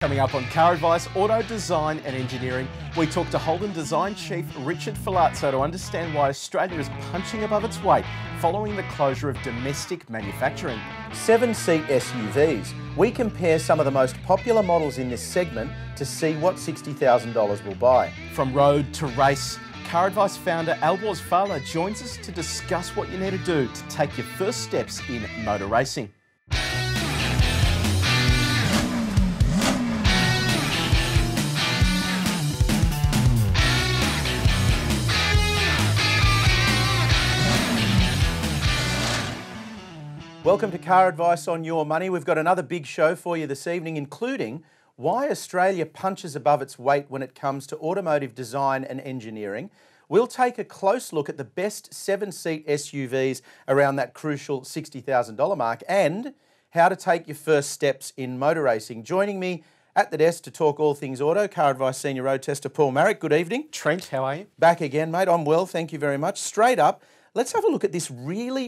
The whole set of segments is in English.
Coming up on CarAdvice, Auto Design and Engineering, we talk to Holden Design Chief Richard Fallah to understand why Australia is punching above its weight following the closure of domestic manufacturing. 7-seat SUVs. We compare some of the most popular models in this segment to see what $60,000 will buy. From road to race, CarAdvice founder Alborz Fallah joins us to discuss what you need to do to take your first steps in motor racing. Welcome to Car Advice on Your Money. We've got another big show for you this evening, including why Australia punches above its weight when it comes to automotive design and engineering. We'll take a close look at the best 7-seat SUVs around that crucial $60,000 mark and how to take your first steps in motor racing. Joining me at the desk to talk all things auto, Car Advice Senior Road Tester Paul Maric. Good evening. Trent, how are you? Back again, mate. I'm well, thank you very much. Straight up, let's have a look at this really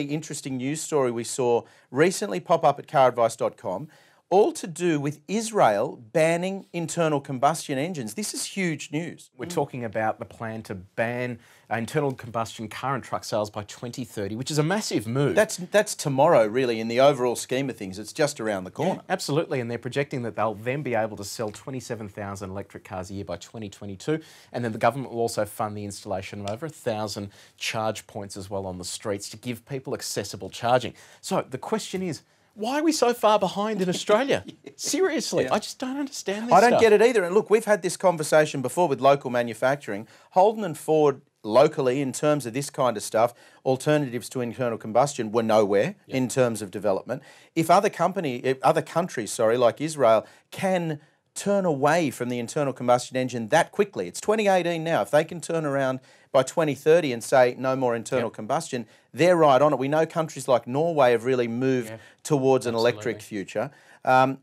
interesting news story we saw recently pop up at caradvice.com, all to do with Israel banning internal combustion engines. This is huge news. We're talking about the plan to ban internal combustion car and truck sales by 2030, which is a massive move. That's tomorrow, really, in the overall scheme of things. It's just around the corner. Yeah, absolutely, and they're projecting that they'll then be able to sell 27,000 electric cars a year by 2022, and then the government will also fund the installation of over 1,000 charge points as well on the streets to give people accessible charging. So the question is, why are we so far behind in Australia? Seriously, I just don't understand this I don't stuff. get it either. And look, we've had this conversation before with local manufacturing. Holden and Ford locally, in terms of this kind of stuff, alternatives to internal combustion were nowhere in terms of development. If other countries, like Israel, can turn away from the internal combustion engine that quickly, it's 2018 now, if they can turn around by 2030 and say no more internal combustion, they're right on it. We know countries like Norway have really moved towards an electric future.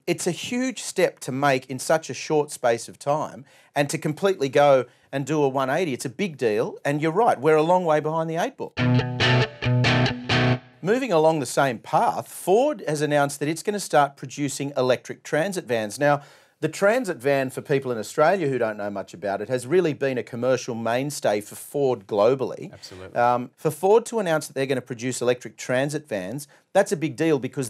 It's a huge step to make in such a short space of time, and to completely go and do a 180, it's a big deal, and you're right, we're a long way behind the 8 ball. Moving along the same path, Ford has announced that it's going to start producing electric transit vans. Now, the transit van, for people in Australia who don't know much about it, has really been a commercial mainstay for Ford globally. Absolutely. For Ford to announce that they're going to produce electric transit vans, that's a big deal because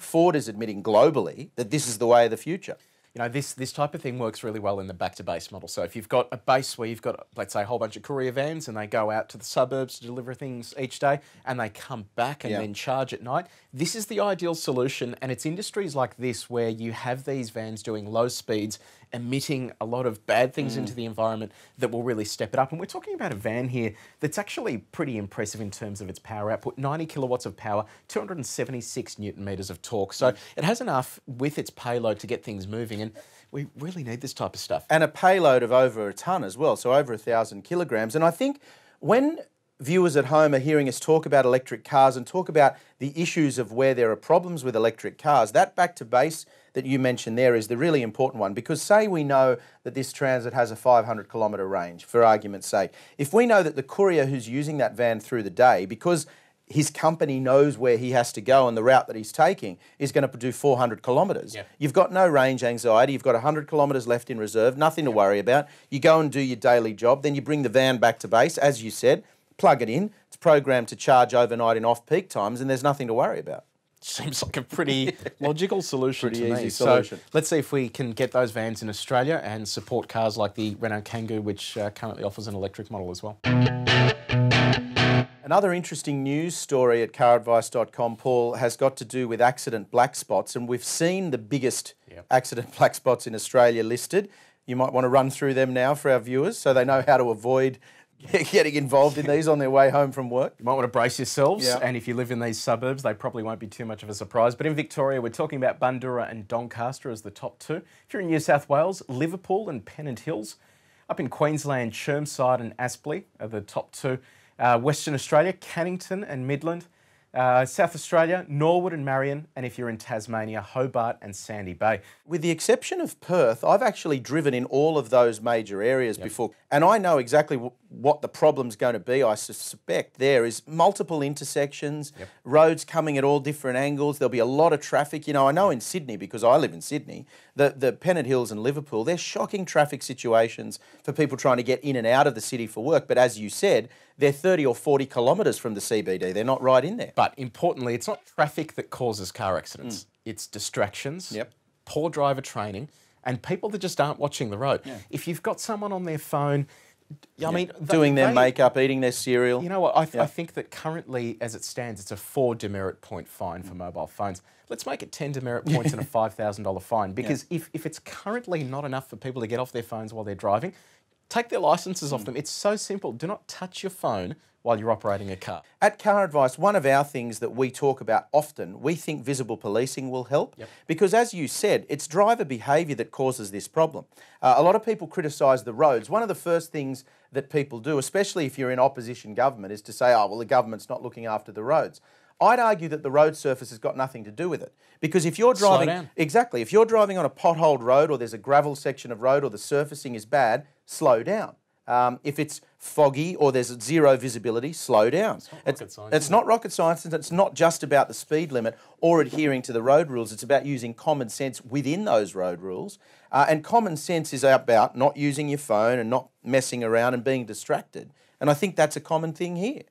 Ford is admitting globally that this is the way of the future. You know, this type of thing works really well in the back-to-base model. So if you've got a base where you've got, let's say, a whole bunch of courier vans and they go out to the suburbs to deliver things each day and they come back and then charge at night, this is the ideal solution. And it's industries like this where you have these vans doing low speeds, emitting a lot of bad things into the environment that will really step it up. And we're talking about a van here that's actually pretty impressive in terms of its power output, 90 kilowatts of power, 276 newton meters of torque. So it has enough with its payload to get things moving. And we really need this type of stuff. And a payload of over a tonne as well, so over 1,000 kilograms. And I think when viewers at home are hearing us talk about electric cars and talk about the issues of where there are problems with electric cars, that back to base that you mentioned there is the really important one, because say we know that this transit has a 500 kilometre range, for argument's sake. If we know that the courier who's using that van through the day, because his company knows where he has to go and the route that he's taking, is going to do 400 kilometres. You've got no range anxiety, you've got 100 kilometres left in reserve, nothing to worry about. You go and do your daily job, then you bring the van back to base, as you said, plug it in, it's programmed to charge overnight in off-peak times, and there's nothing to worry about. Seems like a pretty logical solution to me. Solution. So let's see if we can get those vans in Australia and support cars like the Renault Kangoo, which currently offers an electric model as well. Another interesting news story at caradvice.com, Paul, has got to do with accident black spots, and we've seen the biggest accident black spots in Australia listed. You might want to run through them now for our viewers so they know how to avoid getting involved in these on their way home from work. You might want to brace yourselves, and if you live in these suburbs, they probably won't be too much of a surprise. But in Victoria, we're talking about Bundoora and Doncaster as the top two. If you're in New South Wales, Liverpool and Pennant Hills. Up in Queensland, Chermside and Aspley are the top two. Western Australia, Cannington and Midland. South Australia, Norwood and Marion, and if you're in Tasmania, Hobart and Sandy Bay. With the exception of Perth, I've actually driven in all of those major areas before, and I know exactly what the problem's going to be. I suspect there is multiple intersections, roads coming at all different angles. There'll be a lot of traffic. You know, I know in Sydney, because I live in Sydney, the Pennant Hills and Liverpool, they're shocking traffic situations for people trying to get in and out of the city for work. But as you said, they're 30 or 40 kilometres from the CBD. They're not right in there. But importantly, it's not traffic that causes car accidents. It's distractions, poor driver training, and people that just aren't watching the road. If you've got someone on their phone, I mean, doing their makeup, eating their cereal. You know what? I think that currently, as it stands, it's a 4 demerit point fine for mobile phones. Let's make it 10 demerit points and a $5,000 fine, because if it's currently not enough for people to get off their phones while they're driving, take their licenses off them. It's so simple. Do not touch your phone while you're operating a car. At CarAdvice, one of our things that we talk about often, we think visible policing will help, because as you said, it's driver behaviour that causes this problem. A lot of people criticise the roads. One of the first things that people do, especially if you're in opposition government, is to say, oh, well, the government's not looking after the roads. I'd argue that the road surface has got nothing to do with it. Because if you're driving... Slow down. Exactly. If you're driving on a potholed road, or there's a gravel section of road, or the surfacing is bad, slow down. If it's foggy or there's zero visibility, slow down. It's not rocket science, and it's not just about the speed limit or adhering to the road rules. It's about using common sense within those road rules. And common sense is about not using your phone and not messing around and being distracted. And I think that's a common thing here.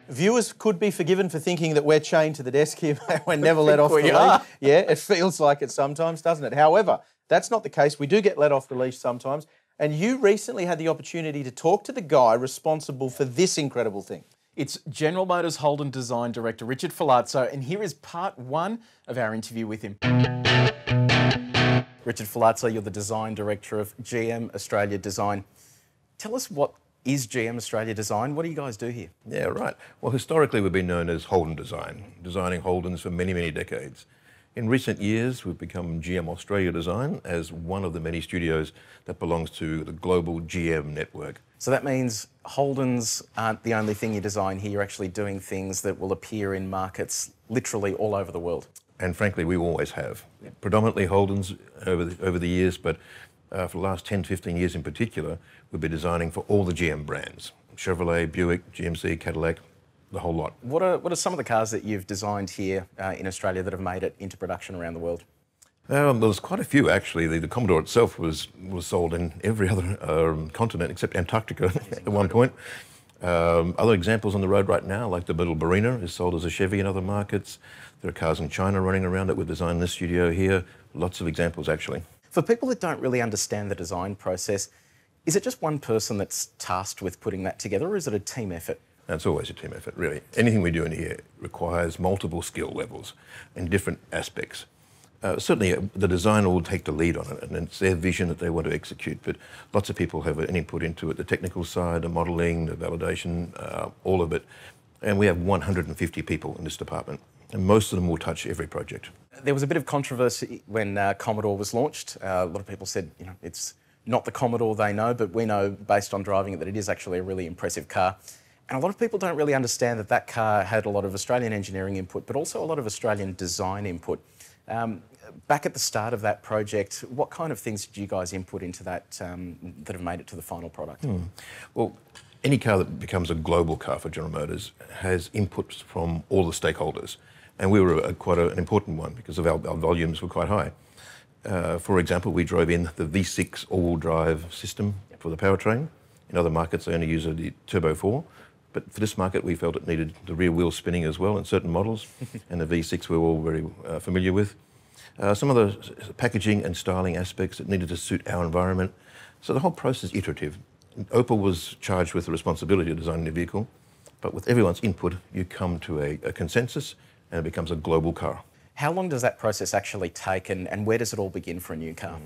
Viewers could be forgiven for thinking that we're chained to the desk here. We're never let off the leash. Yeah, it feels like it sometimes, doesn't it? However, that's not the case. We do get let off the leash sometimes. And you recently had the opportunity to talk to the guy responsible for this incredible thing. It's General Motors Holden Design Director Richard Fallah, and here is part 1 of our interview with him. Richard Fallah, you're the Design Director of GM Australia Design. Tell us, what is GM Australia Design? What do you guys do here? Yeah, right. Well, historically we've been known as Holden Design, designing Holdens for many, many decades. In recent years, we've become GM Australia Design as one of the many studios that belongs to the global GM network. So that means Holdens aren't the only thing you design here. You're actually doing things that will appear in markets literally all over the world. And frankly, we always have. Predominantly Holdens over the years, but for the last 10, 15 years in particular, we've been designing for all the GM brands. Chevrolet, Buick, GMC, Cadillac, the whole lot. What are some of the cars that you've designed here in Australia that have made it into production around the world? There's quite a few, actually. The Commodore itself was sold in every other continent except Antarctica at one point. Other examples on the road right now, like the little Barina, is sold as a Chevy in other markets. There are cars in China running around it. We've designed this studio here. Lots of examples, actually. For people that don't really understand the design process, is it just one person that's tasked with putting that together, or is it a team effort? It's always a team effort, really. Anything we do in here requires multiple skill levels in different aspects. Certainly, the designer will take the lead on it, and it's their vision that they want to execute, but lots of people have an input into it, the technical side, the modelling, the validation, all of it. And we have 150 people in this department, and most of them will touch every project. There was a bit of controversy when Commodore was launched. A lot of people said, you know, it's not the Commodore they know, but we know, based on driving it, that it is actually a really impressive car. And a lot of people don't really understand that that car had a lot of Australian engineering input, but also a lot of Australian design input. Back at the start of that project, what kind of things did you guys input into that that have made it to the final product? Well, any car that becomes a global car for General Motors has inputs from all the stakeholders. And we were quite an important one because of our volumes were quite high. For example, we drove in the V6 all-wheel drive system for the powertrain. In other markets, they only use the Turbo 4. But for this market, we felt it needed the rear wheel spinning as well in certain models, and the V6 we're all very familiar with. Some of the packaging and styling aspects that needed to suit our environment. So the whole process is iterative. Opel was charged with the responsibility of designing the vehicle, but with everyone's input, you come to a consensus and it becomes a global car. How long does that process actually take, and where does it all begin for a new car?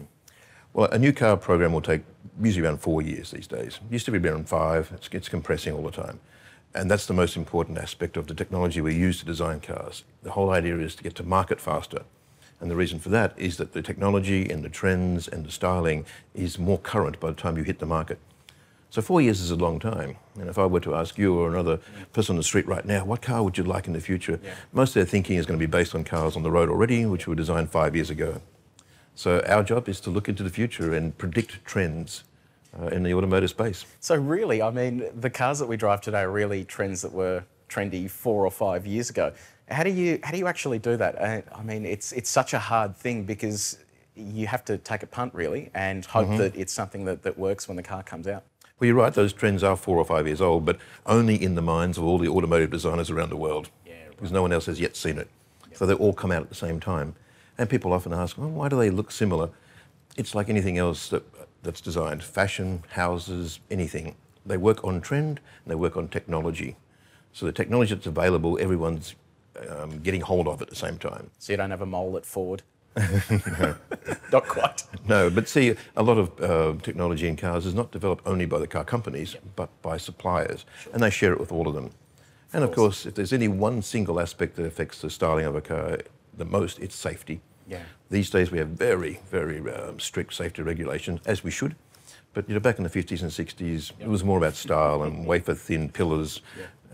Well, a new car program will take usually around 4 years these days. It used to be around 5, it's compressing all the time. And that's the most important aspect of the technology we use to design cars. The whole idea is to get to market faster. And the reason for that is that the technology and the trends and the styling is more current by the time you hit the market. So 4 years is a long time. And if I were to ask you or another person on the street right now, what car would you like in the future? Most of their thinking is going to be based on cars on the road already, which were designed 5 years ago. So our job is to look into the future and predict trends in the automotive space. So really, I mean, the cars that we drive today are really trends that were trendy 4 or 5 years ago. How do you actually do that? I mean, it's such a hard thing because you have to take a punt really and hope that it's something that works when the car comes out. Well, you're right, those trends are 4 or 5 years old, but only in the minds of all the automotive designers around the world, because no one else has yet seen it. So they all come out at the same time. And people often ask, well, why do they look similar? It's like anything else that's designed, fashion, houses, anything. They work on trend and they work on technology. So the technology that's available, everyone's getting hold of at the same time. So you don't have a mole at Ford? Not quite. No, but see, a lot of technology in cars is not developed only by the car companies, but by suppliers, and they share it with all of them. And of course, if there's any one single aspect that affects the styling of a car the most, it's safety. Yeah. These days we have very, very strict safety regulations, as we should. But back in the 50s and 60s, it was more about style and wafer-thin pillars,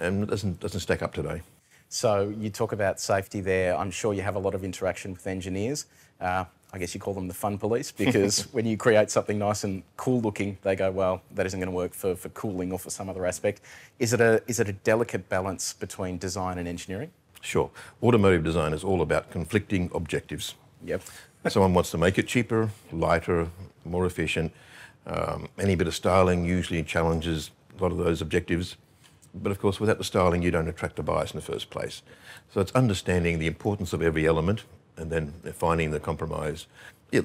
and it doesn't stack up today. So you talk about safety there. I'm sure you have a lot of interaction with engineers. I guess you call them the fun police, because when you create something nice and cool looking, they go, well, that isn't going to work for cooling or for some other aspect. Is it a delicate balance between design and engineering? Sure. Automotive design is all about conflicting objectives. Yep. Someone wants to make it cheaper, lighter, more efficient. Any bit of styling usually challenges a lot of those objectives. But of course, without the styling, you don't attract the buyers in the first place. So it's understanding the importance of every element and then finding the compromise.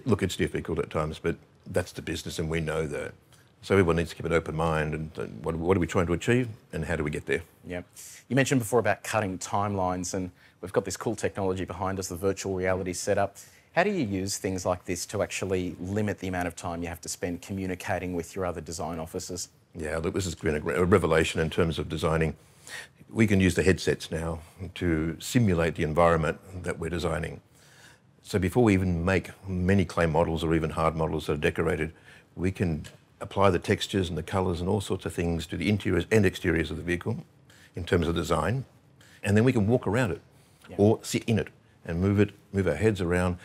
Look, it's difficult at times, but that's the business and we know that. So everyone needs to keep an open mind and what are we trying to achieve and how do we get there? Yeah. You mentioned before about cutting timelines, and we've got this cool technology behind us, the virtual reality setup. How do you use things like this to actually limit the amount of time you have to spend communicating with your other design officers? Yeah, look, this has been a revelation in terms of designing. We can use the headsets now to simulate the environment that we're designing. So before we even make many clay models or even hard models that are decorated, we can apply the textures and the colours and all sorts of things to the interiors and exteriors of the vehicle in terms of design. And then we can walk around it or sit in it and move our heads around.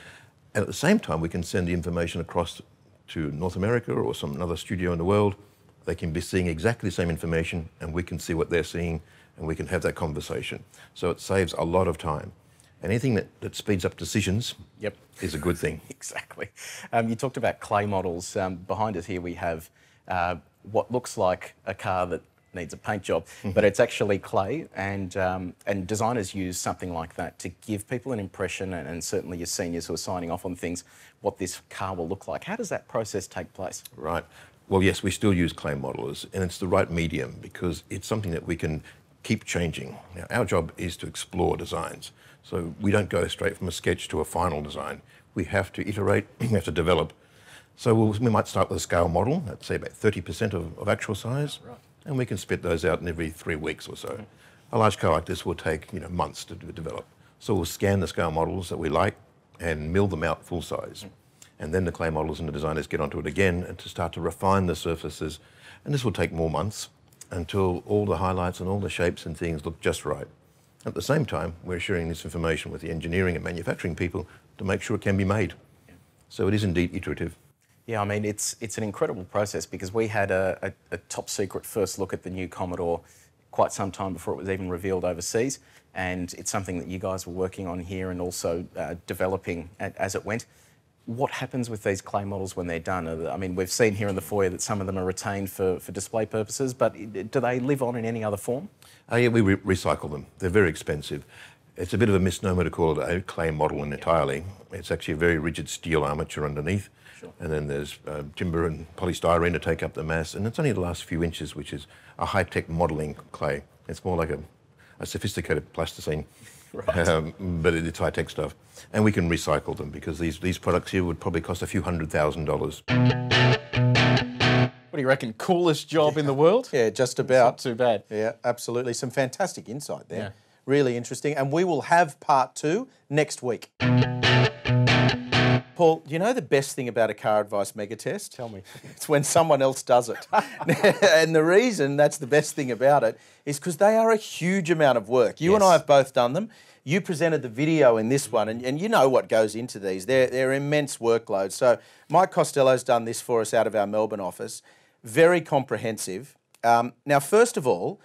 And at the same time, we can send the information across to North America or some other studio in the world. They can be seeing exactly the same information and we can see what they're seeing and we can have that conversation. So it saves a lot of time. Anything that speeds up decisions is a good thing. Exactly. You talked about clay models. Behind us here we have what looks like a car that needs a paint job, but it's actually clay, and designers use something like that to give people an impression, and certainly your seniors who are signing off on things, what this car will look like. How does that process take place? Right. Well, yes, we still use clay modelers, and it's the right medium because it's something that we can keep changing. Now, our job is to explore designs. So we don't go straight from a sketch to a final design. We have to iterate, we have to develop. So we might start with a scale model, let's say about 30% of actual size, and we can spit those out in every 3 weeks or so. A large car like this will take months to develop. So we'll scan the scale models that we like and mill them out full size. And then the clay models and the designers get onto it again and to start to refine the surfaces. And this will take more months until all the highlights and all the shapes and things look just right. At the same time, we're sharing this information with the engineering and manufacturing people to make sure it can be made. So it is indeed iterative. Yeah, I mean, it's an incredible process because we had a top secret first look at the new Commodore quite some time before it was even revealed overseas. And it's something that you guys were working on here and also developing as it went. What happens with these clay models when they're done? I mean, we've seen here in the foyer that some of them are retained for display purposes, but do they live on in any other form? Yeah, we recycle them. They're very expensive. It's a bit of a misnomer to call it a clay model entirely. It's actually a very rigid steel armature underneath. And then there's timber and polystyrene to take up the mass. And it's only the last few inches, which is a high-tech modelling clay. It's more like a sophisticated plasticine. Right. But it's high-tech stuff. And we can recycle them because these products here would probably cost a few $100,000. What do you reckon? Coolest job in the world? Yeah, just about. It's not too bad. Yeah, absolutely. Some fantastic insight there. Yeah. Really interesting. And we will have part 2 next week. Paul, you know the best thing about a CarAdvice mega test? Tell me. It's when someone else does it. And the reason that's the best thing about it is because they are a huge amount of work. You and I have both done them. You presented the video in this one, and you know what goes into these. They're immense workloads. So Mike Costello's done this for us out of our Melbourne office. Very comprehensive. Now, first of all,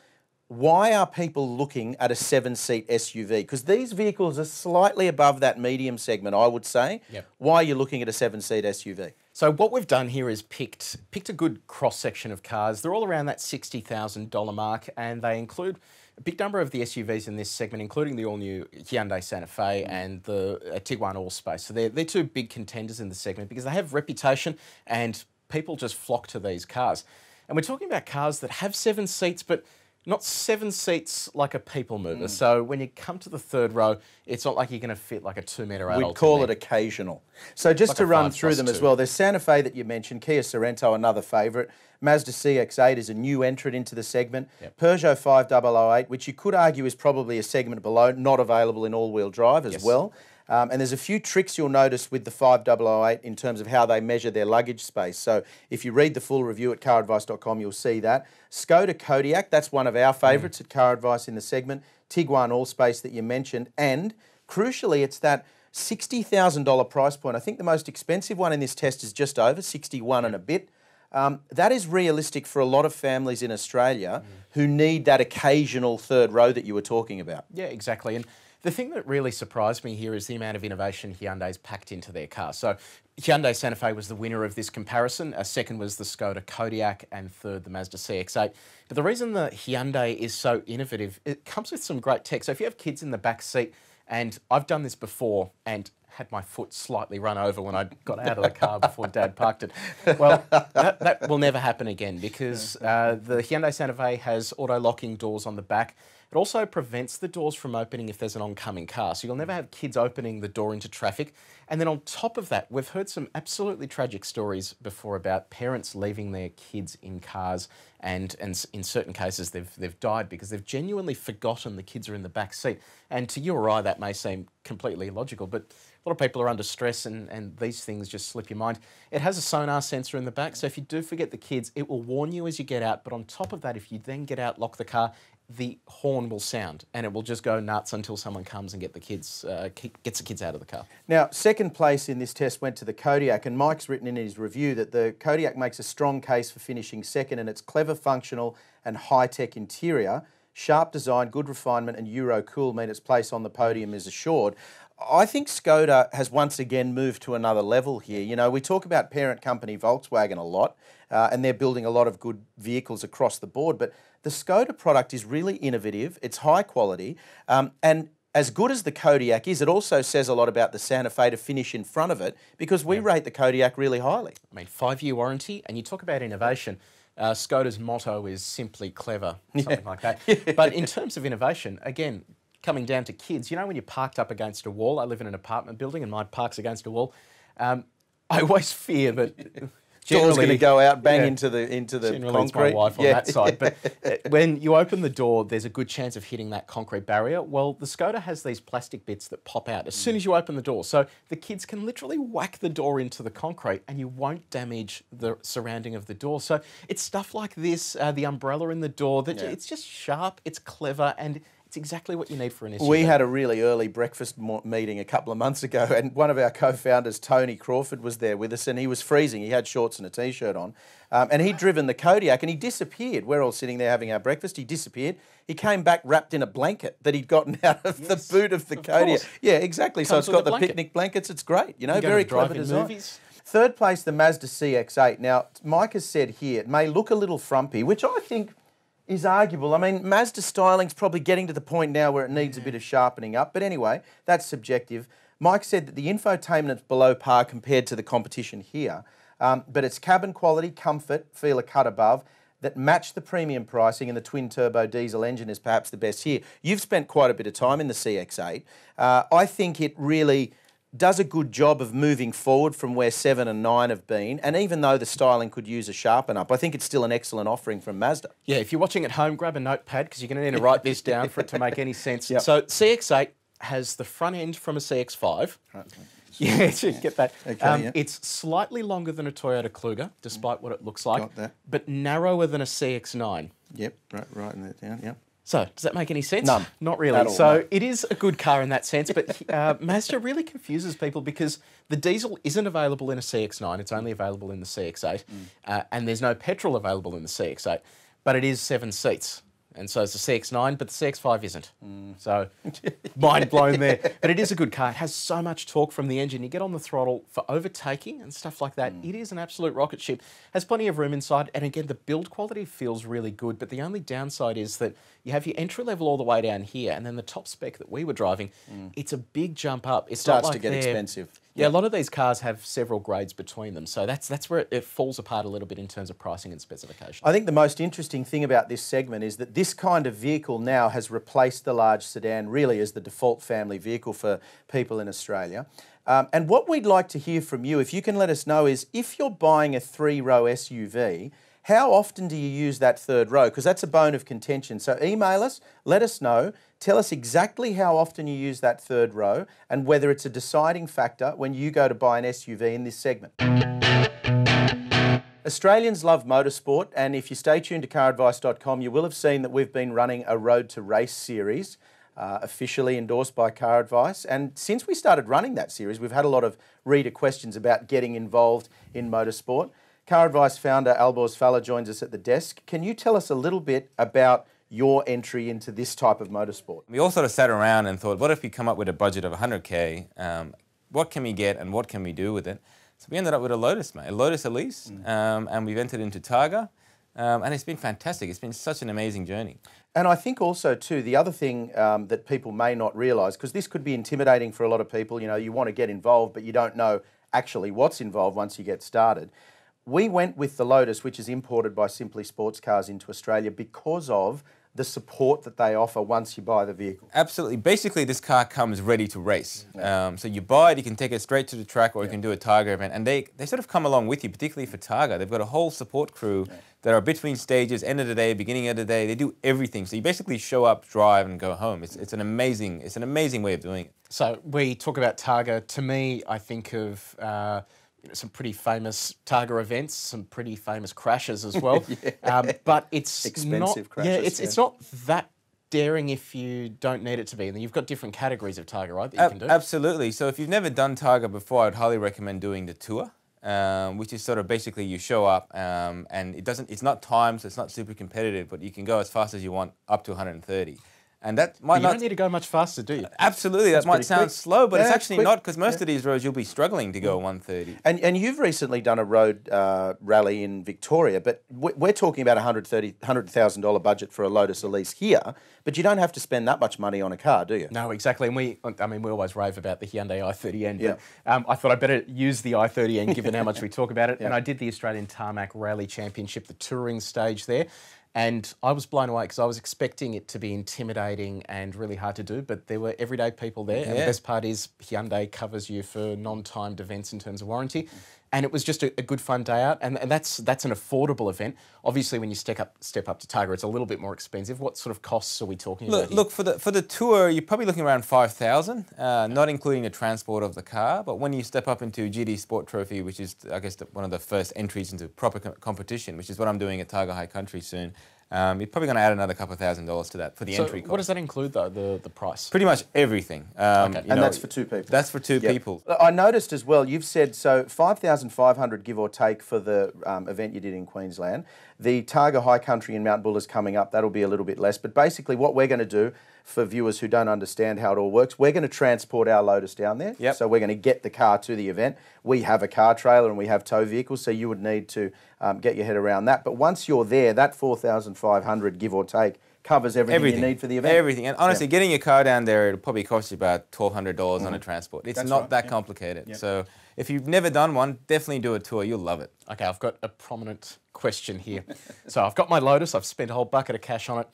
why are people looking at a 7-seat SUV? Because these vehicles are slightly above that medium segment, I would say. Yep. Why are you looking at a 7-seat SUV? So what we've done here is picked a good cross-section of cars. They're all around that $60,000 mark, and they include a big number of the SUVs in this segment, including the all-new Hyundai Santa Fe and the Tiguan Allspace. So they're two big contenders in the segment because they have reputation and people just flock to these cars. And we're talking about cars that have 7 seats, but not 7 seats like a people mover. So when you come to the third row, it's not like you're going to fit like a 2-metre adult. We'd call it occasional. So just like to run through them as well, there's Santa Fe that you mentioned, Kia Sorento, another favourite. Mazda CX-8 is a new entrant into the segment. Yep. Peugeot 5008, which you could argue is probably a segment below, not available in all-wheel drive as well. And there's a few tricks you'll notice with the 5008 in terms of how they measure their luggage space. So if you read the full review at caradvice.com, you'll see that. Skoda Kodiaq, that's one of our favourites at CarAdvice in the segment. Tiguan Allspace that you mentioned. And crucially, it's that $60,000 price point. I think the most expensive one in this test is just over, 61 and a bit. That is realistic for a lot of families in Australia who need that occasional third row that you were talking about. Yeah, exactly. And the thing that really surprised me here is the amount of innovation Hyundai's packed into their car. So Hyundai Santa Fe was the winner of this comparison. Second was the Skoda Kodiaq, and third the Mazda CX-8. But the reason the Hyundai is so innovative, it comes with some great tech. So if you have kids in the back seat, and I've done this before and had my foot slightly run over when I got out of the car before Dad parked it. Well, that will never happen again because the Hyundai Santa Fe has auto-locking doors on the back. It also prevents the doors from opening if there's an oncoming car. So you'll never have kids opening the door into traffic. And then on top of that, we've heard some absolutely tragic stories before about parents leaving their kids in cars, and in certain cases they've died because they've genuinely forgotten the kids are in the back seat. And to you or I, that may seem completely illogical, but a lot of people are under stress and these things just slip your mind. It has a sonar sensor in the back, so if you do forget the kids, it will warn you as you get out. But on top of that, if you then get out, lock the car, the horn will sound and it will just go nuts until someone comes and gets the kids out of the car. Now, second place in this test went to the Kodiaq, and Mike's written in his review that the Kodiaq makes a strong case for finishing second, and its clever, functional and high-tech interior, sharp design, good refinement and Euro cool mean its place on the podium is assured. I think Skoda has once again moved to another level here. You know, we talk about parent company Volkswagen a lot, and they're building a lot of good vehicles across the board, but the Skoda product is really innovative, it's high quality, and as good as the Kodiaq is, it also says a lot about the Santa Fe to finish in front of it, because we rate the Kodiaq really highly. I mean, 5-year warranty, and you talk about innovation. Skoda's motto is simply clever, something like that. But in terms of innovation, again, coming down to kids, you know when you're parked up against a wall, I live in an apartment building and mine parks against a wall, I always fear that door's going to go out, bang into the generally concrete. It's my wife on that side. But when you open the door, there's a good chance of hitting that concrete barrier. Well, the Skoda has these plastic bits that pop out as soon as you open the door. So the kids can literally whack the door into the concrete and you won't damage the surrounding of the door. So it's stuff like this, the umbrella in the door, that it's just sharp, it's clever, and it's exactly what you need for an SUV. We had a really early breakfast meeting a couple of months ago, and one of our co-founders, Tony Crawford, was there with us, and he was freezing. He had shorts and a T-shirt on, and he'd driven the Kodiaq, and he disappeared. We're all sitting there having our breakfast. He disappeared. He came back wrapped in a blanket that he'd gotten out of the boot of the Kodiaq. Yeah, exactly. So it's got the picnic blankets. It's great. You know, very clever design. Movies. Third place, the Mazda CX-8. Now, Mike has said here, it may look a little frumpy, which I think is arguable. I mean, Mazda styling's probably getting to the point now where it needs a bit of sharpening up. But anyway, that's subjective. Mike said that the infotainment's below par compared to the competition here. But its cabin quality, comfort, feel a cut above, that match the premium pricing, and the twin-turbo diesel engine is perhaps the best here. You've spent quite a bit of time in the CX-8. I think it really does a good job of moving forward from where 7 and 9 have been, and even though the styling could use a sharpen up, I think it's still an excellent offering from Mazda. Yeah, if you're watching at home, grab a notepad because you're going to need to write this down for it to make any sense. So CX-8 has the front end from a CX-5. Yeah, you get that. Okay, yeah. It's slightly longer than a Toyota Kluger, despite what it looks like. Got that. But narrower than a CX-9. Yep, writing that down, yep. So, does that make any sense? None. Not really. At all, So, no. it is a good car in that sense, but Mazda really confuses people because the diesel isn't available in a CX-9. It's only available in the CX-8. And there's no petrol available in the CX-8. But it is 7 seats. And so it's the CX-9, but the CX-5 isn't. So, mind blown there. But it is a good car. It has so much torque from the engine. You get on the throttle for overtaking and stuff like that. It is an absolute rocket ship. Has plenty of room inside. And again, the build quality feels really good. But the only downside is that you have your entry level all the way down here. And then the top spec that we were driving, it's a big jump up. It Starts to get expensive. Yeah, a lot of these cars have several grades between them. So that's where it falls apart a little bit in terms of pricing and specification. I think the most interesting thing about this segment is that this kind of vehicle now has replaced the large sedan really as the default family vehicle for people in Australia. And what we'd like to hear from you, if you can let us know, is if you're buying a 3-row SUV, how often do you use that third row? Because that's a bone of contention. So email us, let us know, tell us exactly how often you use that third row and whether it's a deciding factor when you go to buy an SUV in this segment. Australians love motorsport, and if you stay tuned to CarAdvice.com, you will have seen that we've been running a Road to Race series, officially endorsed by CarAdvice. And since we started running that series, we've had a lot of reader questions about getting involved in motorsport. CarAdvice founder Alborz Fallah joins us at the desk. Can you tell us a little bit about your entry into this type of motorsport? We all sort of sat around and thought, what if we come up with a budget of 100K? What can we get and what can we do with it? So we ended up with a Lotus, mate, a Lotus Elise, and we've entered into Targa, and it's been fantastic. It's been such an amazing journey. And I think also, too, the other thing that people may not realise, because this could be intimidating for a lot of people, you know, you want to get involved, but you don't know actually what's involved once you get started. We went with the Lotus, which is imported by Simply Sports Cars into Australia because of the support that they offer once you buy the vehicle. Absolutely. Basically, this car comes ready to race. So you buy it, you can take it straight to the track, or you can do a Targa event. And they sort of come along with you, particularly for Targa. They've got a whole support crew that are between stages, end of the day, beginning of the day. They do everything. So you basically show up, drive, and go home. It's an amazing way of doing it. So we talk about Targa. To me, I think of some pretty famous Targa events, some pretty famous crashes as well. But it's expensive not, crashes. It's not that daring if you don't need it to be. And you've got different categories of Targa, right, that you can do? Absolutely. So if you've never done Targa before, I'd highly recommend doing the tour, which is sort of basically you show up and it's not timed, so it's not super competitive, but you can go as fast as you want up to 130. And that might You don't need to go much faster, do you? Absolutely, that might sound slow, but it's actually not, because most Yeah. of these roads you'll be struggling to go 130. And you've recently done a road rally in Victoria, but we're talking about a $100,000 budget for a Lotus Elise here, but you don't have to spend that much money on a car, do you? No, exactly. And we always rave about the Hyundai i30N, Yeah. but I thought I'd better use the i30N given how much we talk about it. And I did the Australian Tarmac Rally Championship, the touring stage there. And I was blown away because I was expecting it to be intimidating and really hard to do, but there were everyday people there. And the best part is Hyundai covers you for non-timed events in terms of warranty. And it was just a good fun day out. And that's an affordable event. Obviously, when you step up to Targa, it's a little bit more expensive. What sort of costs are we talking about here? Look, for the tour, you're probably looking around 5,000, not including the transport of the car. But when you step up into GD Sport Trophy, which is, I guess, one of the first entries into proper competition, which is what I'm doing at Targa High Country soon, you're probably going to add another couple of $1,000s to that for the entry cost. What does that include, though, the price? Pretty much everything. And that's for two people? That's for two people. I noticed as well, you've said, so 5,500 give or take for the event you did in Queensland. The Targa High Country in Mount Buller is coming up. That'll be a little bit less. But basically what we're going to do, for viewers who don't understand how it all works, we're going to transport our Lotus down there. Yep. So we're going to get the car to the event. We have a car trailer and we have tow vehicles, so you would need to get your head around that. But once you're there, that 4,500 give or take covers everything you need for the event. Everything. And honestly, getting your car down there, it'll probably cost you about $1,200 on a transport. It's not that complicated. So if you've never done one, definitely do a tour. You'll love it. Okay, I've got a prominent question here. So I've got my Lotus. I've spent a whole bucket of cash on it.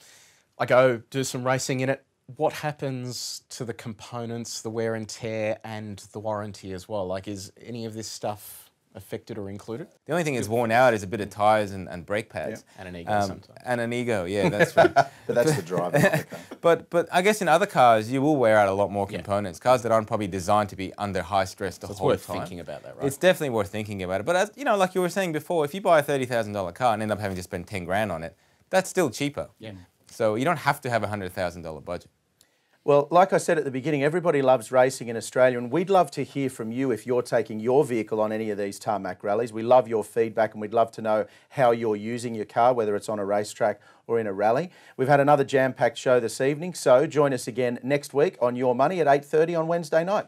I go do some racing in it. What happens to the components, the wear and tear, and the warranty as well? Like, is any of this stuff affected or included. The only thing that's worn out is a bit of tyres and brake pads. And an ego sometimes. And an ego, yeah, that's right. But that's the driver, not the car. But I guess in other cars, you will wear out a lot more components. Cars that aren't probably designed to be under high stress the whole time. It's worth thinking about that, right? It's definitely worth thinking about it. But as you know, like you were saying before, if you buy a $30,000 car and end up having to spend 10 grand on it, that's still cheaper. Yeah. So you don't have to have a $100,000 budget. Well, like I said at the beginning, everybody loves racing in Australia, and we'd love to hear from you if you're taking your vehicle on any of these tarmac rallies. We love your feedback, and we'd love to know how you're using your car, whether it's on a racetrack or in a rally. We've had another jam-packed show this evening, so join us again next week on Your Money at 8:30 on Wednesday night.